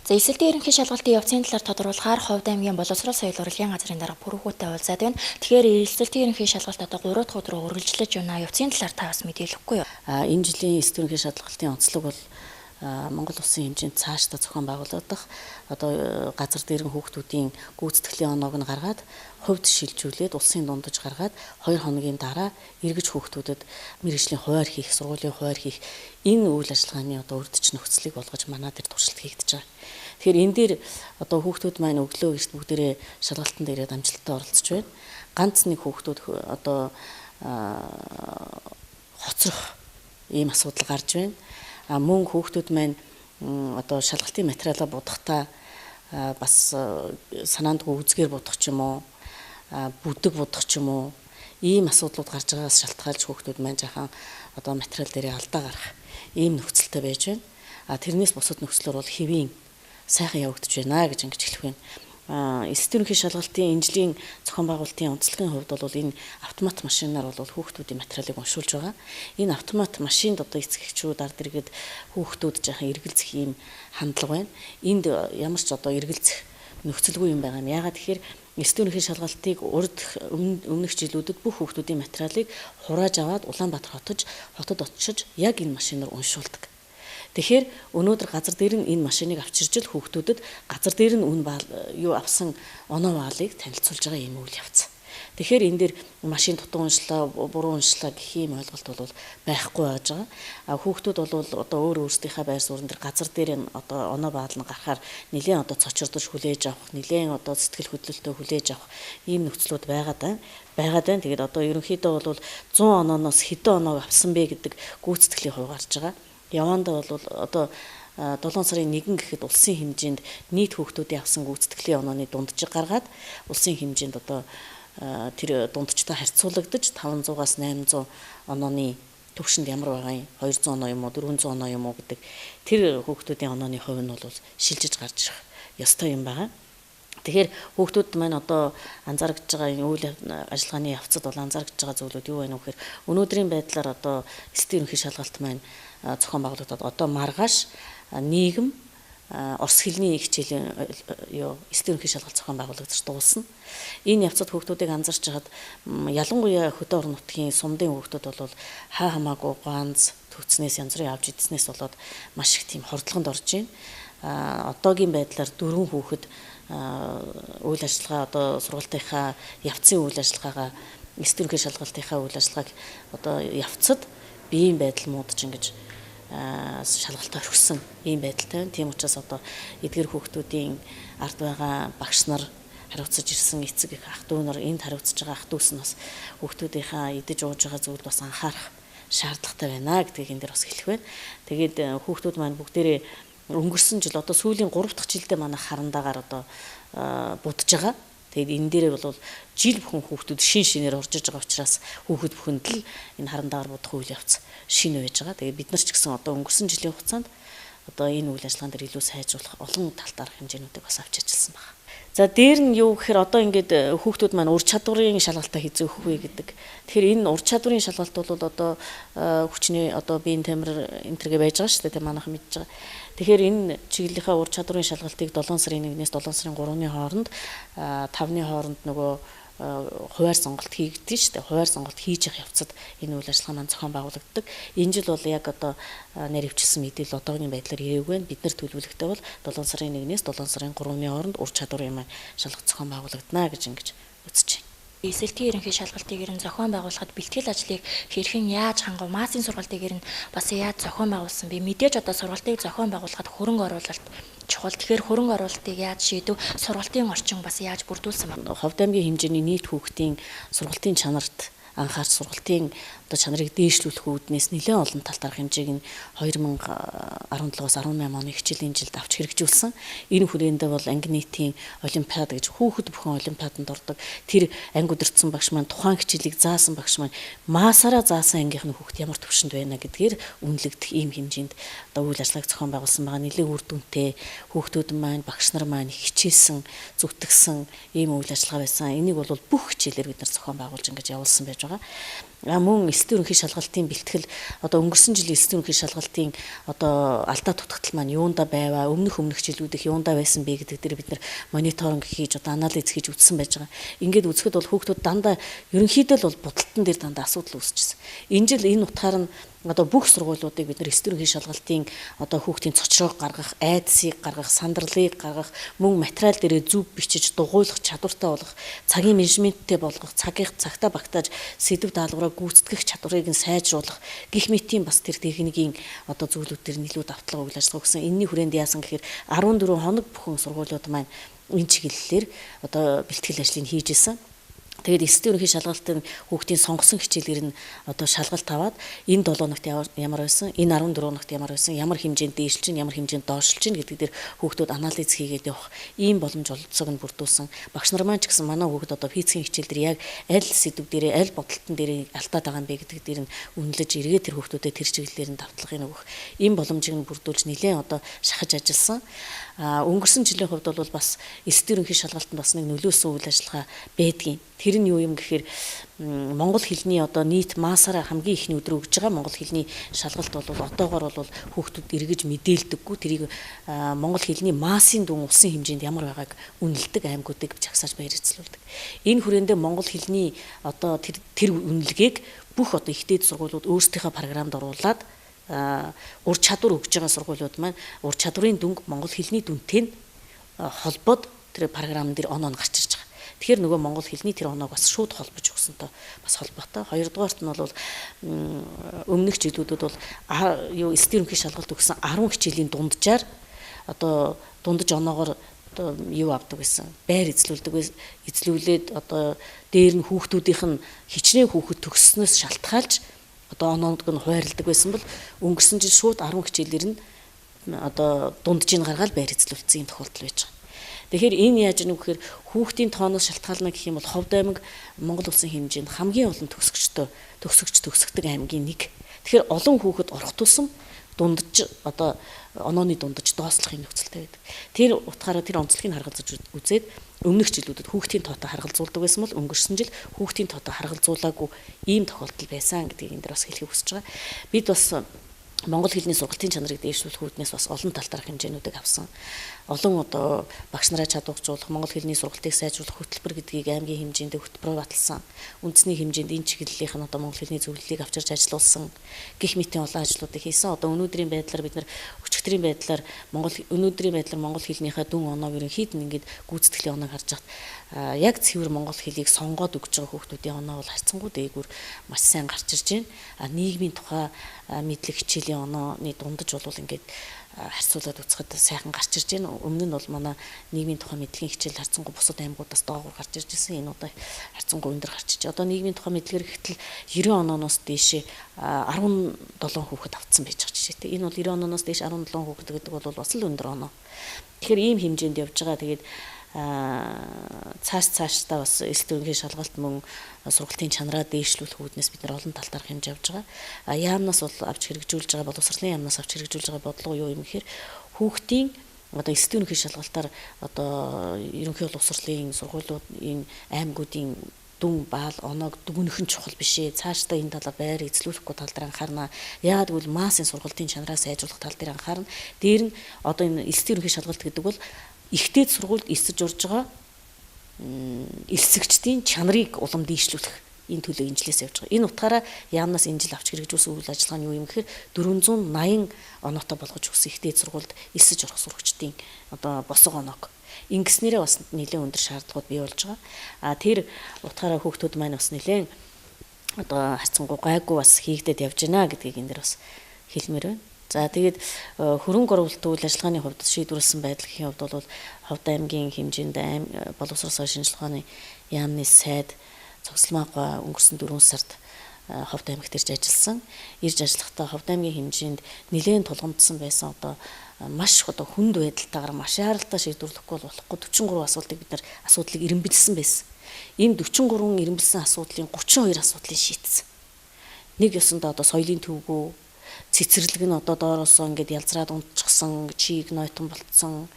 За эсэлтийн ерөнхий шалгалтын явцын талаар тодорхойлохоор Ховд аймгийн боловсрол соёл урлагийн газрын дарга Пүрэхүүтэй уулзаад байна. Тэгэхээр эсэлтийн ерөнхий шалгалт одоо 3 дахь өдрөө үргэлжлэж байна. Явцын талаар та бас мэдээлэхгүй юу? Энэ жилийн эсэлтийн ерөнхий шалгалтын онцлог бол Монгол Улсын хэмжээнд цаашдаа зохион байгуулагдах газар дээрэн хүүхдүүдийн гүйцэтгэлийн оноог нь гаргаад хувьд шилжүүлээд улсын дундаж гаргаад 2 хоногийн дараа эргэж хүүхдүүдэд мэргэжлийн хуваар хийх, сургуулийн хуваар хийх энэ үйл ажиллагааны урьдчилан нөхцөлийг болгож манай дээр туршилт хийгдэж байгаа. Тэгэхээр энэ дээр хүүхдүүд маань өглөө эрт бүгдээрээ шалгалтанд ирээд амжилттай оролцож байна. Ганц нэг хүүхдүүд хоцрох ийм асуудал гарч байна. Мөн хүүхдүүд маань шалгалтын материалаа будахдаа бас санаандгүй үзгээр будах ч юм уу, бүдэг будах ч юм уу, ийм асуудлууд гарч байгаагаас шалтгаалж хүүхдүүд маань жаахан материал дээрээ алдаа гарах ийм нөхцөлтэй байж байна. Тэрнээс бусад нөхцлөр бол хэвийн сайхан явагдаж байна гэж ингэж хэлэх байна. Эсэлтийн ерөнхий шалгалтын энэ жилийн зохион байгуулалтын онцлогийн хувьд бол энэ автомат машинаар бол хүүхдүүдийн материалыг уншуулж байгаа. Энэ автомат машинд эцэгчүүд ард иргэд хүүхдүүд жаахан эргэлзэх ийм хандлага байна. Энд ямар ч эргэлзэх нөхцөлгүй юм байгаа юм. Яагаад тэгэхээр эсэлтийн ерөнхий шалгалтыг өмнөх жилүүдэд бүх хүүхдүүдийн материалыг хурааж аваад Улаанбаатар хотод очиж яг энэ машинаар уншуулдаг. Тэгэхээр өнөөдөр газар дээр нь энэ машиныг авчирж л хүүхдүүдэд газар дээр нь авсан оноо баалыг танилцуулж байгаа юм үйл явц. Тэгэхээр энэ дээр машин дутуу уншлаа, буруу уншлаа гэх юм ойлголт бол байхгүй байж байгаа. Хүүхдүүд бол өөрсдийнхээ байр суурин дээр газар дээр нь оноо баал нь гарахаар нэлээд цочирдож хүлээж авах, нэлээд сэтгэл хөдлөлтөд хүлээж авах ийм нөхцлүүд байгаад байна. Тэгээд ерөнхийдөө бол 100 онооноос хэдэн оноог авсан бэ гэдэг гүйцэтгэлийн хувь гарч байгаа. Явандаа бол 7 сарын 1 гэхэд улсын хэмжээнд нийт хүүхдүүдийн авсан гүйцэтгэлийн онооны дунджиг гаргаад улсын хэмжээнд тэр дунджтай харьцуулагдаж 500-аас 800 онооны төвшөнд ямар байгаа юм, 200 оноо юм уу, 400 оноо юм уу гэдэг тэр хүүхдүүдийн онооны хувь нь бол шилжиж гарч ирэх ёстой юм байгаа. Тэгэхээр хүүхдүүд маань анзаарч байгаа үйл ажиллагааны явцад бол анзаарч байгаа зүйлүүд юу байна вэ гэхээр өнөөдрийн байдлаар эсэлтийн ерөнхий шалгалт маань зохион байгуулагдаад маргааш нийгэм орос хэлний хичээлийн эсэлтийн ерөнхий шалгалт зохион байгуулагдаж дуусна. Энэ явцад хүүхдүүдийг анзаарч хагаад ялангуяа хөдөө орон нутгийн сумдын хүүхдүүд бол хаа хамаагүй ганц төгснээс янз бүрийн авч идснээс болоод маш их тийм хордлогонд орж байна. Одоогийн байдлаар 4 хүүхэд үйл ажиллагаа сургалтынхаа явцын үйл ажиллагаагаа эсэлтийн ерөнхий шалгалтынхаа үйл ажиллагааг явцад биеийн байдал муудаж ингэж шалгалтаа орхисон ийм байдалтай байна. Тийм учраас эдгээр хүүхдүүдийн ард байгаа багш нар хариуцаж ирсэн эцэг их ах дүү нар энд хариуцж байгаа ах дүүс нь бас хүүхдүүдийнхаа идэж ууж байгаа зүйлд бас анхаарах шаардлагатай байна гэдгийг энэ дээр бас хэлэх байна. Тэгээд хүүхдүүд маань бүгдээрээ өнгөрсөн жил сүүлийн 3 дахь жилдээ манайх харандаагаар будж байгаа. Тэгээд энэ дээрээ бол жил бүхэн хүүхдүүд шинээр орж иж байгаа учраас хүүхэд бүхэнд л энэ харандаагаар будах үйл явц шинэ байж байгаа. Тэгээд бид нар ч гэсэн өнгөрсөн жилийн хугацаанд энэ үйл ажиллагаан дээр илүү сайжруулах олон талаарх хэмжээнүүдийг бас авч ажилласан байна. За дээр нь юу гэхээр ингээд хүүхдүүд маань ур чадварын шалгалтаа хийх үгүй гэдэг. Тэгэхээр энэ ур чадварын шалгалт бол хүчний биеийн тамир энтергээ байж байгаа шүү дээ. Манайхан мэдж байгаа. Тэгэхээр энэ чиглэлийнхаа ур чадварын шалгалтыг 7 сарын 1-ээс 7 сарын 3-ны хооронд 5-ны хооронд хуваар сонголт хийгдэж шүү дээ. Хуваар сонголт хийж явах явцад энэ үйл ажиллагаа маань зохион байгуулагддаг. Энэ жил бол яг нэр өвчсөн мэдээлэл одоогийн байдлаар ирээгүй байна. Бид нар төлөвлөгтэй бол 7 сарын 1-ээс 7 сарын 3-ны хооронд ур чадварын маань шалгалт зохион байгуулагдана гэж ингэж үзэж байна. Эсэлтийн ерөнхий шалгалтыг ер нь зохион байгуулахад бэлтгэл ажлыг хэрхэн яаж хангав, maaсын сургалтыг ер нь бас яаж зохион байгуулсан бэ? Мэдээж сургалтыг зохион байгуулахад хөрөнгө оруулалт чухал. Тэгэхээр хөрөнгө оруулалтыг яаж шийдэв? Сургалтын орчин бас яаж бүрдүүлсэн бэ? Ховд аймгийн хэмжээний нийт хүүхдийн сургалтын чанарт анхаарч сургалтын чанарыг дээшлүүлэх үүднээс нэлээд олон тал тарах хэмжээг нь 2017-аас 18 оны хичээлийн жилд авч хэрэгжүүлсэн. Энэ хүрээндээ бол анги нийтийн олимпиад гэж хүүхэд бүхэн олимпиаданд ордог. Тэр анги удирдсан багш маань тухайн хичээлийг заасан багш маань маасаараа заасан ангийнхны хүүхэд ямар төвшөнд байна гэдгээр үнэлэгдэх ийм хэмжээнд үйл ажиллагааг зохион байгуулсан байгаа. Нэлээд үр дүнтэй хүүхдүүд маань багш нар маань хичээсэн, зүтгэсэн ийм үйл ажиллагаа байсан. Энийг бол бүх хичээлээр бид нар зохион байгуулж ингэж явуулсан байж байгаа. мөн эсдийн ерөнхий шалгалтын бэлтгэл одоо өнгөрсөн жилийн эсдийн ерөнхий шалгалтын одоо алдаа дутагдал маань юунда байваа, өмнөх жилүүдийнх юунда байсан бэ гэдэг дээр бид нар мониторинг хийж одоо анализ хийж үзсэн байж байгаа. Ингээд үзэхэд бол хүүхдүүд дандаа ерөнхийдөө л бол будалтан дээр дандаа асуудал үүсчихсэн. Энэ жил энэ утгаар нь одоо бүх сургуулиудыг бид нар эсдийн ерөнхий шалгалтын одоо хүүхдийн цочроог гаргах, айдсыг гаргах, сандралыг гаргах, мөн материал дээрээ зөв бичиж дугуйлах, чадвартай болгох, цагийн менежменттэй болгох, цагтаа багтааж сэдв даалгавраа гүйцэтгэх чадварыг нь сайжруулах гэх мэтийн бас тэр техникийн одоо зүйлүүд төр илүү давтлага үйл ажиллагаа өгсөн. Энэний хүрээнд яасан гэхээр 14 хоног бүхэн сургуулиуд маань энэ чиглэлээр одоо бэлтгэл ажлыг хийж исэн. Тэгээд эсдийн ерөнхий шалгалтын хүүхдийн сонгосон хичээлээр нь одоо шалгалт аваад энэ 7 ногт ямар байсан, энэ 14 ногт ямар байсан, ямар хэмжээнд дээшилж чинь, ямар хэмжээнд доошлж чинь гэдэг дээр хүүхдүүд анализ хийгээд явах ийм боломж олцоог нь бүрдүүлсэн. Багш нар маань ч гэсэн манай хүүхд одоо физикийн хичээл дээр яг аль сэдв дээрээ, аль бодолтон дээрээ алдаад байгаа юм бэ гэдэг дээр нь үнэлж эргээд тэр хүүхдүүдэд тэр чиглэлээр нь давтлагыг өгөх ийм боломжийг нь бүрдүүлж нэлээд одоо шахаж ажилласан. Өнгөрсөн жилийн хувьд бол бас эсдийн ерөнхий шалгалтанд бас нэг нөлөөсөн үйл ажиллагаа байдгийн. Тэр нь юу юм гэхээр монгол хэлний одоо нийт маасаараа хамгийн ихний өдрөө өгж байгаа монгол хэлний шалгалт бол одоогоор бол хүүхдүүд эргэж мэдээлдэггүй. Тэрийг монгол хэлний маасын дүн улсын хэмжээнд ямар байгааг үнэлдэг аймагуудыг жагсааж баяр эзлүүлдэг. Энэ хүрээндээ монгол хэлний одоо тэр үнэлгээг бүх одоо ихтэй сургуулиуд өөрсдийнхөө програмд оруулаад ур чадвар өгж байгаа сургуулиуд маань ур чадварын дүнг монгол хэлний дүнтэй холбоод тэр програм дээр оноо гарч ирж байгаа. Тэгэхээр нөгөө монгол хэлний тэр оноог бас шууд холбож өгсөнтэй бас холбоотой. Хоёрдугаарт нь бол өмнөх жилүүдэд бол эсдийн ерөнхий шалгалт өгсөн 10 хичээлийн дунджаар одоо дундаж оноогоор одоо юу авдаг гэсэн байр эзлүүлээд одоо дээр нь хүүхдүүдийнх нь хичнээн хүүхэд төгссөнөөс шалтгаалж одоо оноог нь хуваарлдаг байсан бол өнгөрсөн жил шууд 10 хичээлээр нь одоо дунджийг гаргаад байр эзлүүлсэн юм тохиолдол байж байгаа. Тэгэхээр энэ яаж нэг гэхээр хүүхдийн тооноос шалтгаална гэх юм бол Ховд аймаг Монгол улсын хэмжээнд хамгийн олон төгсөгдөг аймгийн нэг. Тэгэхээр олон хүүхэд орох тусам дундаж одоо онооны дундаж доослохын нөхцөлтэй байдаг. Тэр утгаараа тэр онцлогийг харгалзаж үзээд өмнөх жилүүдэд хүүхдийн тоотой харгалзуулдаг байсан бол өнгөрсөн жил хүүхдийн тоотой харгалзуулаагүй ийм тохиолдол байсан гэдгийг энэ дээр бас хэлхийг хүсэж байгаа. Бид бас монгол хэлний сургалтын чанарыг дээшлүүлэх үүднээс бас олон тал тарах хэмжээнүүдийг авсан. Олон одоо багш нараа чадваржуулах, монгол хэлний сургалтыг сайжруулах хөтөлбөр гэдгийг аймгийн хэмжээнд хөтөлбөр баталсан. Үндэсний хэмжээнд энэ чиглэлийнх нь одоо монгол хэлний зөвлөлийг авчирч ажиллуулсан. Гэх мэтийн олон ажлуудыг хийсэн. Одоо өнөөдрийн байдлаар бид нар өчигдрийн байдлаар монгол хэлнийхээ дүн оноог ерөнхийд нь ингээд гүйцэтгэлийн оноог харж хат яг цэвэр монгол хэлийг сонгоод өгч байгаа хүүхдүүдийн оноо бол харьцангуй дээгүүр маш сайн гарч ирж байна. Нийгмийн тухай мэдлэг хичээлийн онооны дундаж бол ингээд харьцуулаад үзэхэд сайхан гарч ирж байна. Өмнө нь бол манай нийгмийн тухай мэдлэгийн хичээл харьцангуй бусад аймагуудаас доогуур гарч ирж байсан. Энэ удаа харьцангуй өндөр гарч ирж. Одоо нийгмийн тухай мэдлэгээр гэтэл 90 онооноос дээшээ 17 хүүхэд авцсан байж байгаа жишээтэй. Энэ бол 90 онооноос дээш 17 хүүхэд гэдэг бол бас л өндөр оноо. Тэгэхээр ийм хэмжээнд явж байгаа. Тэгээд цаашдаа бас эсдийн ерөнхий шалгалт мөн сургалтын чанараа дээшлүүлэх үүднээс бид нар олон тал тарах хэмжээ авч байгаа. Яамнаас бол авч хэрэгжүүлж байгаа боловсролын яамнаас авч хэрэгжүүлж байгаа бодлого юу юм гэхээр хүүхдийн одоо эсдийн ерөнхий шалгалтаар одоо ерөнхий боловсролын сургуулиудын аймагуудын дүн баал оноог дүгнэх нь чухал биш ээ. Цаашдаа энэ талаар байр эзлүүлэхгүй тал дээр анхаарна. Яагаад гэвэл массын сургалтын чанараа сайжруулах тал дээр анхаарна. Дээр нь одоо энэ эсдийн ерөнхий шалгалт гэдэг бол ихтэй сургуульд эсэж урж байгаа элсэгчдийн чанарыг улам дээшлүүлэх энэ төлөө энэ жилээс явж байгаа. Энэ утгаараа яамнаас энэ жил авч хэрэгжүүлсэн үйл ажиллагаа нь юу юм гэхээр 480 оноотой болгож өгсөн ихтэй сургуульд эсэж орох сурагчдын одоо босго оноог ингэснээрээ бас нэлээд өндөр шаардлагууд бий болж байгаа. Тэр утгаараа хүүхдүүд маань бас нэлээд одоо харьцангуй гайгүй бас хийгдээд явж байна гэдгийг энэ дэр бас хэлмээр байна. За тэгээд хөрөнгө оруулалт үйл ажиллагааны хувьд шийдвэрлсэн байдал гэхийн хувьд бол Ховд аймгийн хэмжээнд боловсрол шинжилгээ ухааны яамны сайд цогцлмаагаа өнгөрсөн 4 сард Ховд аймагт ирж ажилласан. Ирж ажиллахдаа Ховд аймгийн хэмжээнд нэлээд тулгамдсан байсан одоо маш одоо хүнд байдалтайгаар маш яралтай шийдвэрлэхгүй болохгүй 43 асуултыг бид нар асуудлыг эренбэлсэн байсан. Энэ 43 эренбэлсэн асуудлын 32 асуудлыг шийдсэн. Нэг ёсондоо одоо соёлын төвгөө цэцэрлэг нь одоо доороосоо ингээд ялзраад унтчихсан, чийг нойтон болцсон.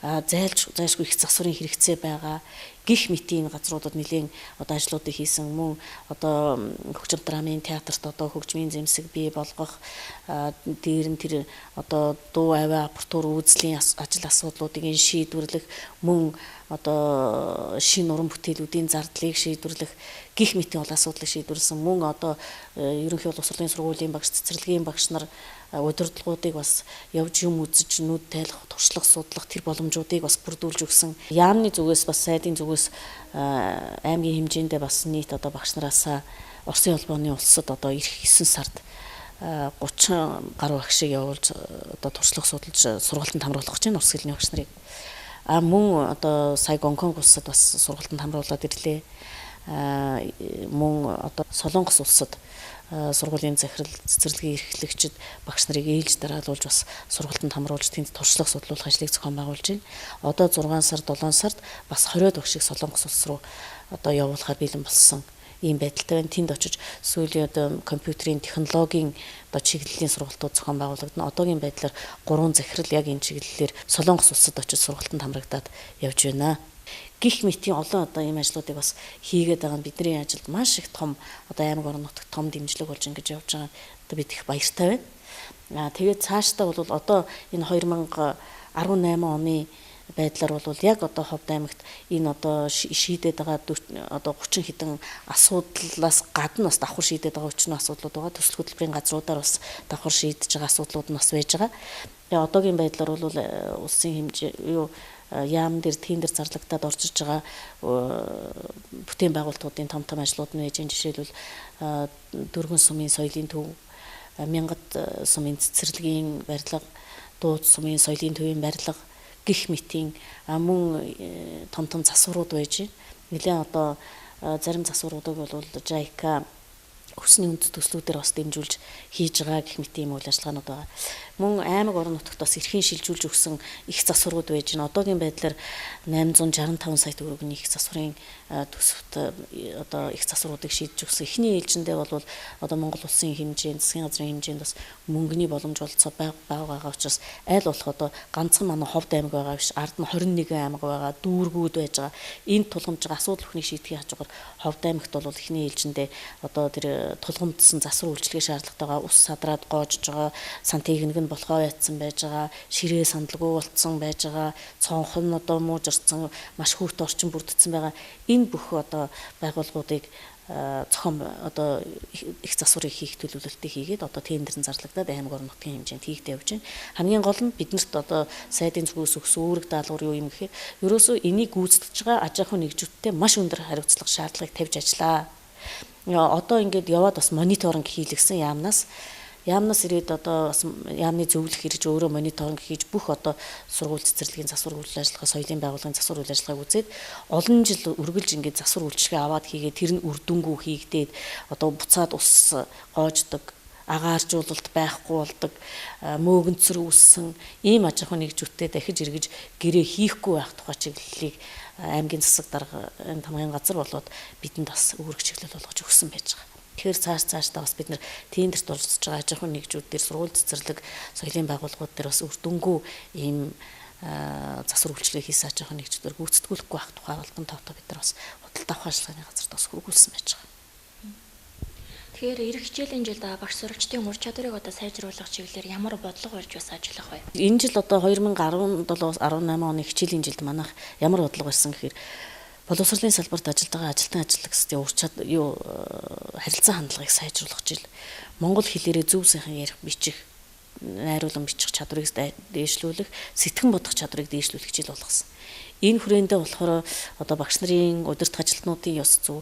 зайлшгүй их засварын хэрэгцээ байгаа. Гих мэтийн газруудад нэлийн одоо ажлуудыг хийсэн, мөн одоо хөгжим драмын театрт одоо хөгжмийн зэмсэг бий болгох, дээр нь тэр одоо дуу аваа апартур үзлийн ажил асуудлуудыг шийдвэрлэх, мөн одоо шинэ уран бүтээлүүдийн зардлыг шийдвэрлэх, гих мэтийн ол асуудлыг шийдвэрлсэн, мөн одоо ерөнхий боловсролын сургуулийн багш, цэцэрлэгийн багш нар удирдлагуудыг бас явж юм үзэж нүд тайлах, туршлах, судлах тэр боломжуудыг бас бүрдүүлж өгсөн. Яамны зүгээс бас сайдын зүгээс аймгийн хэмжээндээ бас нийт одоо багш нараасаа Оросын холбооны улсад одоо эх 9 сард 30 гаруй багшийг явуулж одоо туршлах, судалж сургалтанд хамруулах гэж байна Орос хэлний багш нарыг. Мөн одоо сая Гонконг улсад бас сургалтанд хамруулад ирлээ. Мөн одоо Солонгос улсад сургуулийн захирал, цэцэрлэгийн эрхлэгчид багш нарыг ээлж дараалуулж бас сургалтанд хамруулж тэнд туршлах, судлуулах ажлыг зохион байгуулж байна. Одоо 6 сар, 7 сард бас 20 багшийг Солонгос улс руу одоо явуулахаар бэлэн болсон ийм байдалтай байна. Тэнд очиж сүүлийн одоо компьютерийн технологийн одоо чиглэлийн сургалтууд зохион байгуулагдана. Одоогийн байдлаар 3 захирал яг энэ чиглэлээр Солонгос улсад очиж сургалтанд хамрагдаад явж байна. Гих мэтийн олон одоо ийм ажлуудыг бас хийгээд байгаа бидний ажилд маш их том одоо аймаг орон нутагт том дэмжлэг болж ингэж явж байгаа. Одоо бид их баяртай байна. Тэгээд цаашдаа бол одоо энэ 2018 оны байдлаар бол яг одоо Ховд аймагт энэ одоо шийдээд байгаа одоо 30 хэдэн асуудлаас гадна бас давхар шийдээд байгаа өчнө асуудлууд байгаа. Төсөл хөтөлбөрийн газруудаар бас давхар шийдэж байгаа асуудлууд нь бас байж байгаа. Тэгээд одоогийн байдлаар бол улсын хэмжээ яам дээр тендер зарлагдаад орж иж байгаа бүтээн байгуулалтуудын том ажлууд нь ээж жишээлбэл дөрвөн сумын соёлын төв, мянгад сумын цэцэрлэгийн барилга, дууд сумын соёлын төвийн барилга, гих мэтийн мөн том засварууд байж байна. Нэлээд одоо зарим засваруудыг бол JICA өсний үндэс төслүүдээр бас дэмжүүлж хийж байгаа гэх мэт ийм үйл ажиллагаанууд байгаа. Мөн аймаг орон нутагт бас эрхийн шилжүүлж өгсөн их засварууд байж байна. Одоогийн байдлаар 865 сая төгрөгийн их засварын төсөвт одоо их засваруудыг шийдэж өгсөн. Эхний ээлжиндээ бол одоо Монгол улсын хэмжээнд, засгийн газрын хэмжээнд бас мөнгөний боломж олцоо байгаа учраас аль болох одоо ганцхан манай Ховд аймаг байгаа биш, ард нь 21 аймаг байгаа, дүүргүүд байж байгаа. Энэ тулгамжиг асуудал бүхнийг шийдэхийн хажуугаар Ховд аймагт бол эхний ээлжиндээ одоо тэр тулгамдсан засвар үйлчлэгээ шаардлагатайгаа ус садраад гоожж байгаа, сан техник нь болохоо ятсан байж байгаа, ширээ сандалгүй болцсон байж байгаа, цонхон одоо муужирсан, маш хүүхд орчин бүрдсэн байгаа. Энэ бүх одоо байгууллагуудыг зохион одоо их засварыг хийх төлөвлөлтийг хийгээд одоо тендерэн зарлагдаад аймаг орон нутгийн хэмжээнд хийгдэж явж байна. Хамгийн гол нь биднэрт одоо сайдын зүгээс өгсөн үүрэг даалгавар юу юм гэхээр ерөөсөө энийг гүйцэтгэж байгаа аж ахуйн нэгжүүдтэй маш өндөр хариуцлага шаардлагыг тавьж ажиллаа. Одоо ингээд яваад бас мониторинг хийлгсэн яамнаас ирээд одоо бас яамны зөвлөх ирж өөрөө мониторинг хийж бүх одоо сургууль цэцэрлэгийн засвар үйл ажиллагаа, соёлын байгууллагын засвар үйл ажиллагааг үзээд олон жил үргэлж ингээд засвар үйлчлэгээ аваад хийгээд тэр нь үр дүнгүй хийгдээд одоо буцаад ус гоождог, агааржуулалт байхгүй болдог, мөөгөнцөр үүссэн ийм аж ахуйн нэгжүүдтэй дахиж эргэж гэрээ хийхгүй байх тухай чиглэлийг аймгийн засаг дарга энэ тамгын газар болоод бидэнд бас үүрэг чиглэл болгож өгсөн байж байгаа. Тэгэхээр цаашдаа бас бид нар тендерт оролцож байгаа аж ахуйн нэгжүүд дээр сургууль цэцэрлэг, соёлын байгууллагууд дээр бас үр дүнгүй ийм засвар үйлчлэгээ хийсэн аж ахуйн нэгжүүдээр гүйцэтгүүлэхгүй байх тухай албан товтой бид нар бас худалдаа авах ажиллагааны газарт бас хөргүүлсэн байж байгаа. Тэгэхээр эх хичээлийн жилд багш сурвалжтын ур чадварыг одоо сайжруулах чиглэлээр ямар бодлого барьж бас ажиллах вэ? Энэ жил одоо 2017-18 оны хичээлийн жилд манайх ямар бодлого барьсан гэхээр боловсролын салбарт ажиллаж байгаа ажилтан ажиллагчдын ур чадвар харилцаа хандлагыг сайжруулах жил. Монгол хэлээрээ зөв сайхан ярих, бичих, найруулан бичих чадварыг дээшлүүлэх, сэтгэн бодох чадварыг дээшлүүлэх жил болгосон. Энэ хүрээндээ болохоор одоо багш нарын удирдах ажилтнуудын ёс зүй,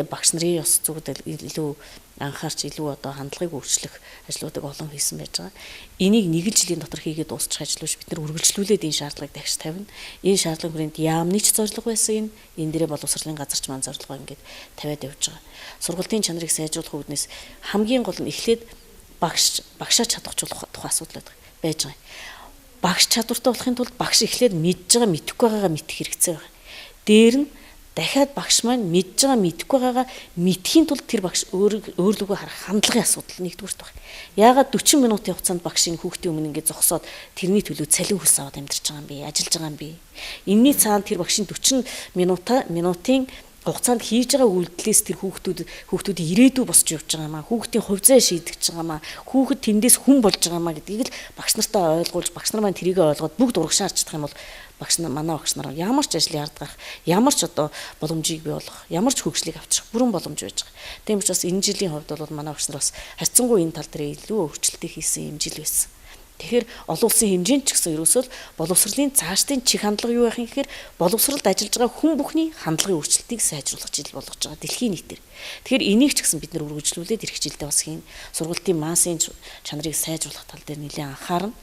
багш нарын ёс зүйд илүү анхаарч илүү одоо хандлагыг өөрчлөх ажлуудыг олон хийсэн байж байгаа. Энийг нэг жилийн дотор хийгээд дуусчих ажил биш, бид нар үргэлжлүүлээд энэ шаардлагыг дахиж тавина. Энэ шаардлагын хүрээнд яамны ч зорилго байсан энэ дээрээ боловсролын газарч маань зорилгоо ингээд тавиад явж байгаа. Сургалтын чанарыг сайжруулах үүднээс хамгийн гол нь эхлээд багшаа чадахжуулах тухай асуудал байж байгаа. Багш чадвартай болохын тулд багш эхлээд мэдж байгаа, мэдэхгүй байгаагаа мэдэх хэрэгцээ байна. Дээр нь дахиад багш маань мэдж байгаа мэдэхгүй байгаагаа мэдхийн тулд тэр багш өөрлөгөө харах хандлагын асуудал нэгдүгürt баг. Яагаад 40 минутын хугацаанд багшийн хүүхдийн өмнө ингээд зогсоод тэрний төлөө цалин хөлс аваад амьдарч байгаа юм бэ? Ажиллаж байгаа юм бэ? Энийний цаана тэр багшийн 40 минутын хугацаанд хийж байгаа үйлдэлээс тэр хүүхдүүд ирээдүй босч явж байгаа маа, хүүхдийн хувь зай шийдэж байгаа маа, хүүхэд тэндээс хүн болж байгаа маа гэдгийг л багш нартаа ойлгуулж, багш нар маань тэрийг ойлгоод бүгд урагшаа арчдах юм бол манай багш нар ямар ч ажил яардах, ямар ч одоо боломжийг бий болгох, ямар ч хөгжлийг авчрах бүрэн боломж байж байгаа. Тийм учраас энэ жилийн хувьд бол манай багш нар бас харьцангуй энэ тал дээр илүү өөрчлөлтийг хийсэн юм жил байсан. Тэгэхээр олон улсын хэмжээнд ч гэсэн ерөөсөө боловсролын цаашдын чих хандлага юу байх юм гэхээр боловсролд ажиллаж байгаа хүн бүхний хандлагын өөрчлөлтийг сайжруулах жил болгож байгаа дэлхийн нийтээр. Тэгэхээр энийг ч гэсэн бид нэр үргэлжлүүлээд ирэх жилдээ бас хийн сургалтын массын чанарыг сайжруулах тал дээр нэлээд анхаарна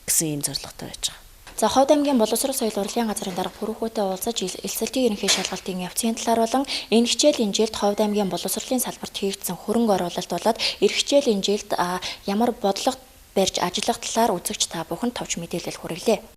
гэсэн ийм зорилготой байж байгаа. За Ховд аймгийн боловсрол соёл урлагийн газрын дарга Пүрэхүүтэй уулзаж элсэлтийн ерөнхий шалгалтын явцын талаар болон энэ хичээлийн жилд Ховд аймгийн боловсролын салбарт хийгдсэн хөрөнгө оруулалт болоод эх хичээлийн жилд ямар бодлого барьж ажиллах талаар үзэгч та бүхэнд товч мэдээлэл хүргэлээ.